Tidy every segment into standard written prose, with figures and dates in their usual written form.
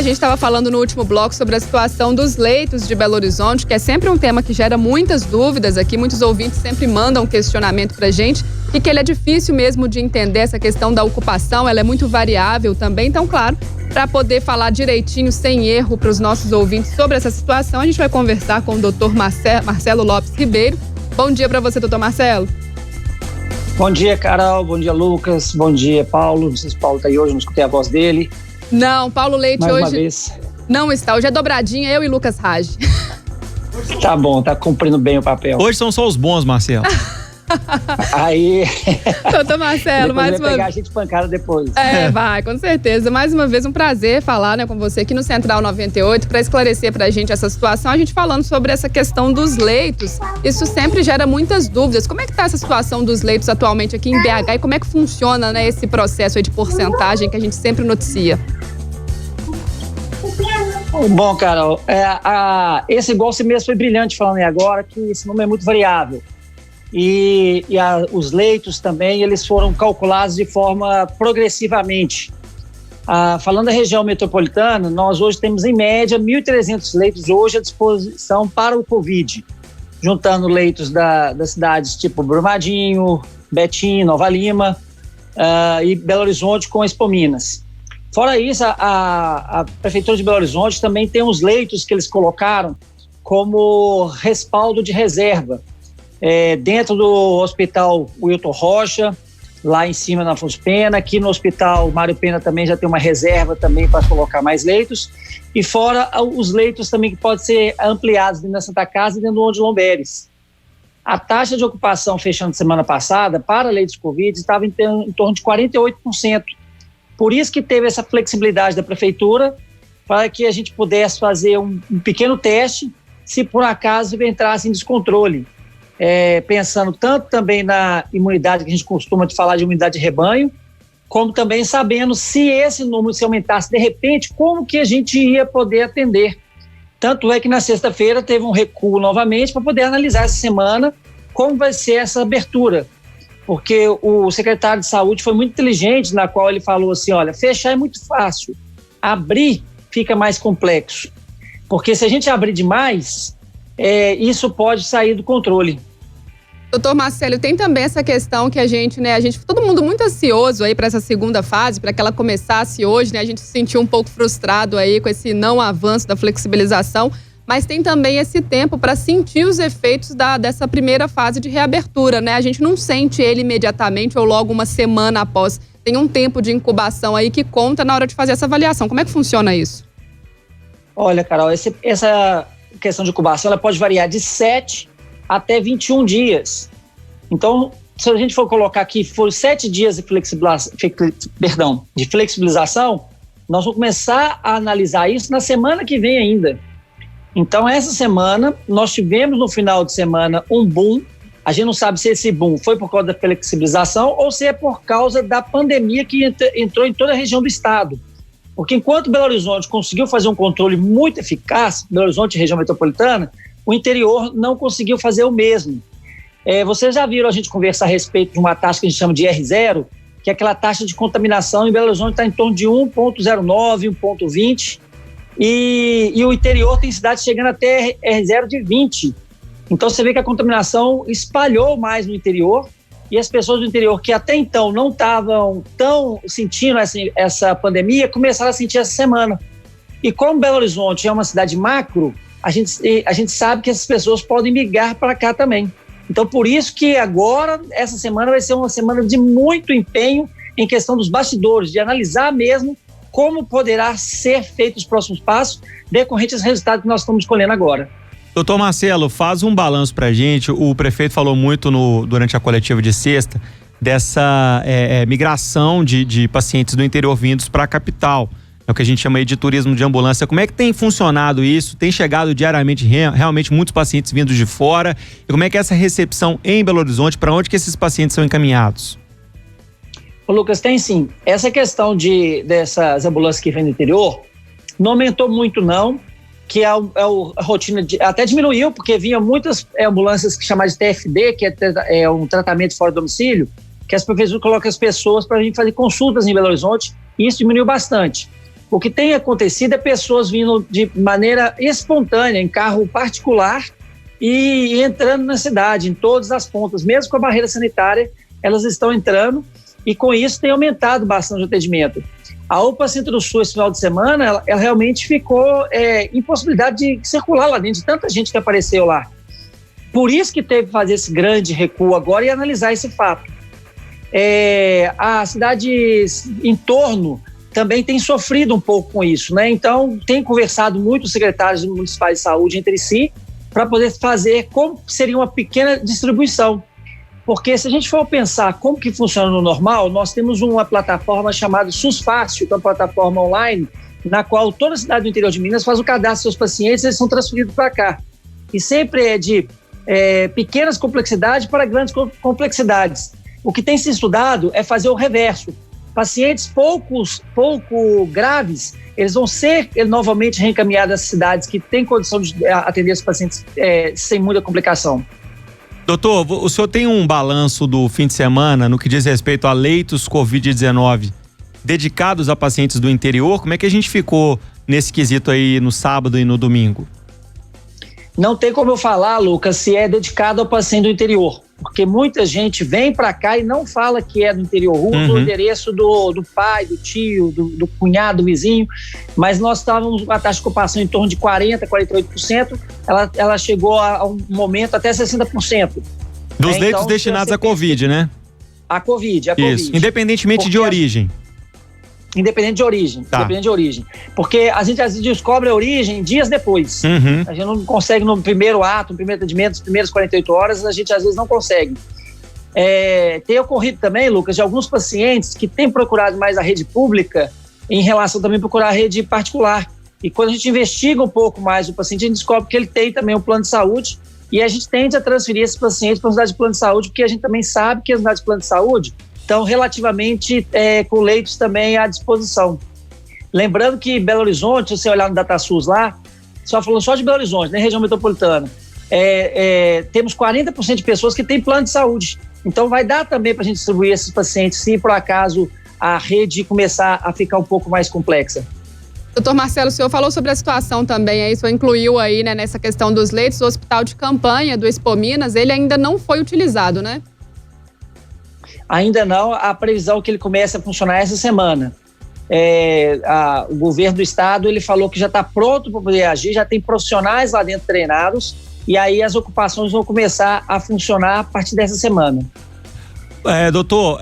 a gente estava falando no último bloco sobre a situação dos leitos de Belo Horizonte, que é sempre um tema que gera muitas dúvidas aqui, muitos ouvintes sempre mandam questionamento pra gente, e que ele é difícil mesmo de entender essa questão da ocupação, ela é muito variável também, então, claro, para poder falar direitinho, sem erro, para os nossos ouvintes sobre essa situação, a gente vai conversar com o doutor Marcelo Lopes Ribeiro. Bom dia para você, doutor Marcelo. Bom dia, Carol. Bom dia, Lucas. Bom dia, Paulo. Não sei se o Paulo está aí hoje, não escutei a voz dele. Não, Paulo Leite Mais hoje uma vez. Não está. Hoje é dobradinha, eu e Lucas Raj. Tá bom, tá cumprindo bem o papel. Hoje são só os bons, Marcelo. Aí. Doutor Marcelo, mais uma vez. Pegar a gente pancada depois. Vai, com certeza. Mais uma vez, um prazer falar, né, com você aqui no Central 98 para esclarecer pra gente essa situação. A gente falando sobre essa questão dos leitos. Isso sempre gera muitas dúvidas. Como é que tá essa situação dos leitos atualmente aqui em BH e como é que funciona, né, esse processo aí de porcentagem que a gente sempre noticia? Bom, Carol, esse igual você mesmo foi brilhante falando aí agora, que esse número é muito variável. Os leitos também, eles foram calculados de forma progressivamente. Falando da região metropolitana, nós hoje temos em média 1.300 leitos hoje à disposição para o Covid, juntando leitos das cidades tipo Brumadinho, Betim, Nova Lima e Belo Horizonte com Expo Minas. Fora isso, a Prefeitura de Belo Horizonte também tem os leitos que eles colocaram como respaldo de reserva. Dentro do Hospital Wilton Rocha, lá em cima na Afonso Pena, aqui no Hospital Mário Pena também já tem uma reserva também para colocar mais leitos, e fora os leitos também que podem ser ampliados dentro da Santa Casa e dentro do Odilon Beres. A taxa de ocupação fechando semana passada para leitos de Covid estava em torno de 48%. Por isso que teve essa flexibilidade da Prefeitura para que a gente pudesse fazer um pequeno teste se por acaso entrasse em descontrole. Pensando tanto também na imunidade, que a gente costuma de falar de imunidade de rebanho, como também sabendo se esse número se aumentasse de repente, como que a gente ia poder atender. Tanto é que na sexta-feira teve um recuo novamente para poder analisar essa semana como vai ser essa abertura. Porque o secretário de Saúde foi muito inteligente, na qual ele falou assim, olha, fechar é muito fácil, abrir fica mais complexo. Porque se a gente abrir demais, isso pode sair do controle. Doutor Marcelo, tem também essa questão que a gente, todo mundo muito ansioso aí para essa segunda fase, para que ela começasse hoje, né? A gente se sentiu um pouco frustrado aí com esse não avanço da flexibilização, mas tem também esse tempo para sentir os efeitos dessa primeira fase de reabertura, né? A gente não sente ele imediatamente ou logo uma semana após. Tem um tempo de incubação aí que conta na hora de fazer essa avaliação. Como é que funciona isso? Olha, Carol, essa questão de incubação ela pode variar de 7 até 21 dias. Então, se a gente for colocar aqui, foram 7 dias de flexibilização, nós vamos começar a analisar isso na semana que vem ainda. Então, essa semana, nós tivemos no final de semana um boom. A gente não sabe se esse boom foi por causa da flexibilização ou se é por causa da pandemia que entrou em toda a região do estado. Porque enquanto Belo Horizonte conseguiu fazer um controle muito eficaz, Belo Horizonte e região metropolitana, o interior não conseguiu fazer o mesmo. Vocês já viram a gente conversar a respeito de uma taxa que a gente chama de R0, que é aquela taxa de contaminação em Belo Horizonte está em torno de 1,09, 1,20, e o interior tem cidades chegando até R0 de 20. Então você vê que a contaminação espalhou mais no interior, e as pessoas do interior que até então não estavam tão sentindo essa pandemia, começaram a sentir essa semana. E como Belo Horizonte é uma cidade macro, a gente sabe que essas pessoas podem migrar para cá também. Então, por isso que agora, essa semana vai ser uma semana de muito empenho em questão dos bastidores, de analisar mesmo como poderá ser feito os próximos passos decorrentes dos resultados que nós estamos colhendo agora. Doutor Marcelo, faz um balanço pra gente. O prefeito falou muito durante a coletiva de sexta dessa migração de pacientes do interior vindos para a capital. É o que a gente chama aí de turismo de ambulância. Como é que tem funcionado isso? Tem chegado diariamente realmente muitos pacientes vindos de fora? E como é que é essa recepção em Belo Horizonte? Para onde que esses pacientes são encaminhados? Ô Lucas, tem sim. Essa questão dessas ambulâncias que vêm do interior não aumentou muito não, que a rotina até diminuiu, porque vinha muitas ambulâncias que chamavam de TFD, que é um tratamento fora do domicílio, que as prefeituras colocam as pessoas para vir fazer consultas em Belo Horizonte, e isso diminuiu bastante. O que tem acontecido é pessoas vindo de maneira espontânea, em carro particular, e entrando na cidade, em todas as pontas. Mesmo com a barreira sanitária, elas estão entrando, e com isso tem aumentado bastante o atendimento. A UPA Centro-Sul, esse final de semana, ela realmente ficou em possibilidade de circular lá dentro, de tanta gente que apareceu lá. Por isso que teve que fazer esse grande recuo agora e analisar esse fato. A cidade em torno também tem sofrido um pouco com isso, né? Então, tem conversado muito os secretários municipais de saúde entre si para poder fazer como seria uma pequena distribuição. Porque se a gente for pensar como que funciona no normal, nós temos uma plataforma chamada SUS Fácil, que é uma plataforma online, na qual toda a cidade do interior de Minas faz o cadastro dos seus pacientes e eles são transferidos para cá. E sempre é de pequenas complexidades para grandes complexidades. O que tem se estudado é fazer o reverso. Pacientes pouco graves, eles vão ser novamente reencaminhados às cidades que têm condição de atender os pacientes sem muita complicação. Doutor, o senhor tem um balanço do fim de semana no que diz respeito a leitos Covid-19 dedicados a pacientes do interior? Como é que a gente ficou nesse quesito aí no sábado e no domingo? Não tem como eu falar, Lucas, se é dedicado ao paciente do interior, porque muita gente vem para cá e não fala que é do interior, usa o endereço do pai, do tio, do cunhado, do vizinho, mas nós estávamos com a taxa de ocupação em torno de 40%, 48%, ela chegou a um momento até 60%. Dos leitos destinados à Covid, né? A Covid. Isso, independentemente de origem. Independente de origem, tá. Independente de origem. Porque a gente às vezes descobre a origem dias depois. A gente não consegue no primeiro ato, no primeiro atendimento, nas primeiras 48 horas, a gente às vezes não consegue. Tem ocorrido também, Lucas, de alguns pacientes que têm procurado mais a rede pública em relação também a procurar a rede particular. E quando a gente investiga um pouco mais o paciente, a gente descobre que ele tem também um plano de saúde e a gente tende a transferir esses pacientes para a unidade de plano de saúde, porque a gente também sabe que as unidades de plano de saúde estão relativamente com leitos também à disposição. Lembrando que Belo Horizonte, se você olhar no DataSUS lá, falando só de Belo Horizonte, né, região metropolitana, temos 40% de pessoas que têm plano de saúde. Então vai dar também para a gente distribuir esses pacientes se por acaso a rede começar a ficar um pouco mais complexa. Doutor Marcelo, o senhor falou sobre a situação também, aí o senhor incluiu aí, né, nessa questão dos leitos, o hospital de campanha do Expo Minas, ele ainda não foi utilizado, né? Ainda não, a previsão é que ele comece a funcionar essa semana. O governo do estado ele falou que já está pronto para poder agir, já tem profissionais lá dentro treinados, e aí as ocupações vão começar a funcionar a partir dessa semana. Doutor,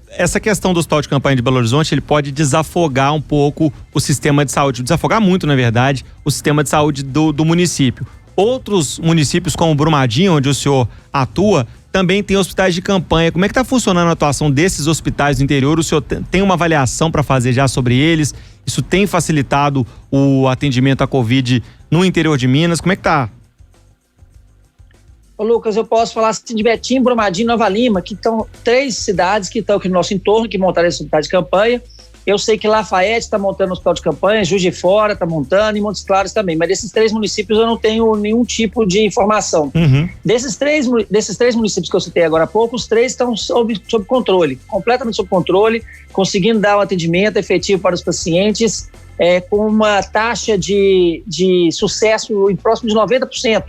essa questão do hospital de campanha de Belo Horizonte, ele pode desafogar um pouco o sistema de saúde, desafogar muito, na verdade, o sistema de saúde do município. Outros municípios, como Brumadinho, onde o senhor atua, também tem hospitais de campanha. Como é que está funcionando a atuação desses hospitais do interior? O senhor tem uma avaliação para fazer já sobre eles? Isso tem facilitado o atendimento à Covid no interior de Minas? Como é que está? Ô Lucas, eu posso falar assim de Betim, Brumadinho e Nova Lima, que estão 3 cidades que estão aqui no nosso entorno, que montaram esse hospital de campanha. Eu sei que Lafayette está montando um hospital de campanha, Juiz de Fora está montando e Montes Claros também. Mas desses 3 municípios eu não tenho nenhum tipo de informação. Desses três municípios que eu citei agora há pouco, os 3 estão sob controle, completamente sob controle, conseguindo dar um atendimento efetivo para os pacientes, com uma taxa de sucesso em próximo de 90%.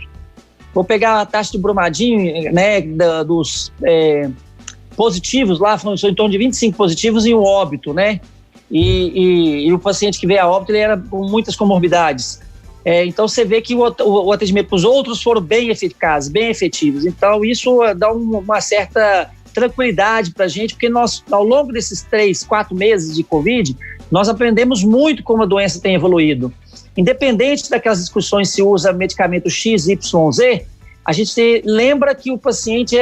Vou pegar a taxa de Brumadinho, né, dos positivos lá, são em torno de 25 positivos e um óbito, né? E o paciente que veio a óbito, ele era com muitas comorbidades. Então, você vê que o atendimento para os outros foram bem eficazes, bem efetivos. Então, isso dá uma certa tranquilidade para a gente, porque nós, ao longo desses 3, 4 meses de Covid, nós aprendemos muito como a doença tem evoluído. Independente daquelas discussões se usa medicamento X, Y, Z, a gente lembra que o paciente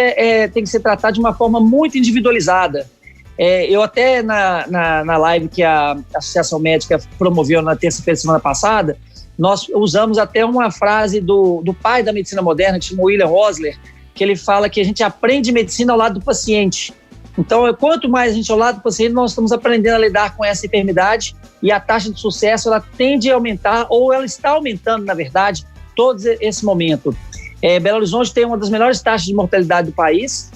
tem que ser tratado de uma forma muito individualizada. Eu até na live que a Associação Médica promoveu na terça-feira da semana passada, nós usamos até uma frase do pai da medicina moderna, que se chama William Rosler, que ele fala que a gente aprende medicina ao lado do paciente. Então, quanto mais a gente ao lado do paciente, nós estamos aprendendo a lidar com essa enfermidade e a taxa de sucesso, ela tende a aumentar, ou ela está aumentando, na verdade, todo esse momento. Belo Horizonte tem uma das melhores taxas de mortalidade do país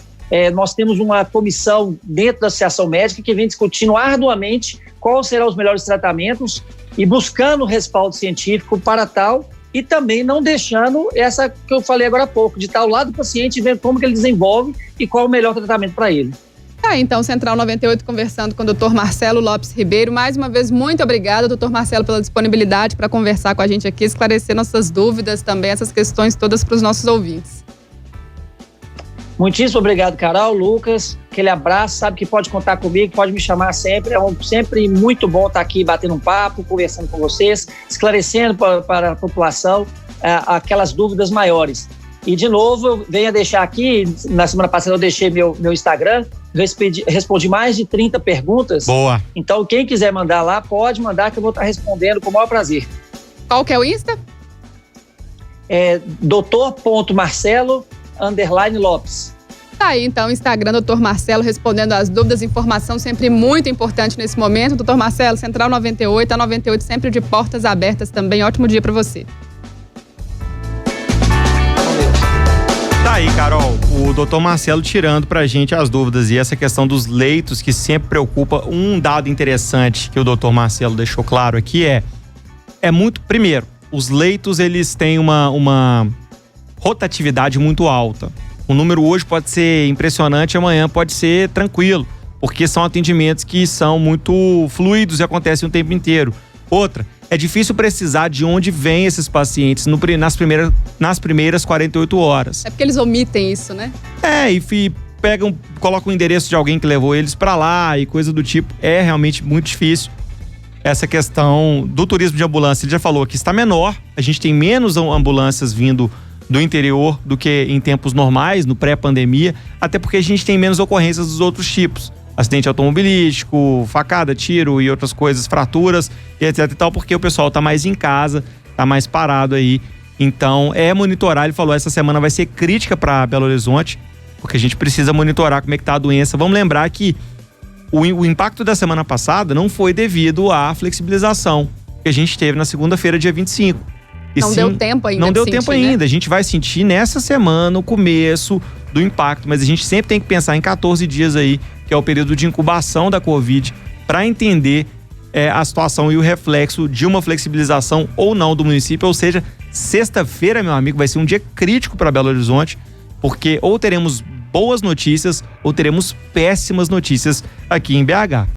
Nós temos uma comissão dentro da Associação Médica que vem discutindo arduamente quais serão os melhores tratamentos e buscando respaldo científico para tal, e também não deixando essa que eu falei agora há pouco, de estar ao lado do paciente e ver como que ele desenvolve e qual é o melhor tratamento para ele. Então, Central 98 conversando com o Dr. Marcelo Lopes Ribeiro. Mais uma vez, muito obrigada, Dr. Marcelo, pela disponibilidade para conversar com a gente aqui, esclarecer nossas dúvidas também, essas questões todas para os nossos ouvintes. Muitíssimo obrigado, Carol, Lucas. Aquele abraço, sabe que pode contar comigo, pode me chamar sempre. Sempre muito bom estar aqui batendo um papo, conversando com vocês, esclarecendo para a população aquelas dúvidas maiores. E, de novo, eu venho a deixar aqui, na semana passada eu deixei meu Instagram, respondi mais de 30 perguntas. Boa. Então, quem quiser mandar lá, pode mandar que eu vou estar respondendo com o maior prazer. Qual que é o Insta? Dr.Marcelo_Lopes. Tá aí, então, Instagram, Dr. Marcelo, respondendo as dúvidas, informação sempre muito importante nesse momento. Dr. Marcelo, Central 98, a 98 sempre de portas abertas também. Ótimo dia para você. Tá aí, Carol, o doutor Marcelo tirando pra gente as dúvidas e essa questão dos leitos que sempre preocupa. Um dado interessante que o doutor Marcelo deixou claro aqui primeiro, os leitos eles têm uma rotatividade muito alta. O número hoje pode ser impressionante, amanhã pode ser tranquilo, porque são atendimentos que são muito fluidos e acontecem o tempo inteiro. Outra, é difícil precisar de onde vêm esses pacientes nas primeiras 48 horas. É porque eles omitem isso, né? E colocam o endereço de alguém que levou eles pra lá e coisa do tipo. É realmente muito difícil. Essa questão do turismo de ambulância, ele já falou que está menor. A gente tem menos ambulâncias vindo do interior do que em tempos normais, no pré-pandemia, até porque a gente tem menos ocorrências dos outros tipos. Acidente automobilístico, facada, tiro e outras coisas, fraturas, etc e tal, porque o pessoal tá mais em casa, tá mais parado aí. Então, monitorar, ele falou, essa semana vai ser crítica para Belo Horizonte, porque a gente precisa monitorar como é que tá a doença. Vamos lembrar que o impacto da semana passada não foi devido à flexibilização que a gente teve na segunda-feira, dia 25. Não deu tempo ainda. Não deu tempo ainda. A gente vai sentir nessa semana o começo do impacto, mas a gente sempre tem que pensar em 14 dias aí, que é o período de incubação da Covid, para entender a situação e o reflexo de uma flexibilização ou não do município. Ou seja, sexta-feira, meu amigo, vai ser um dia crítico para Belo Horizonte, porque ou teremos boas notícias ou teremos péssimas notícias aqui em BH.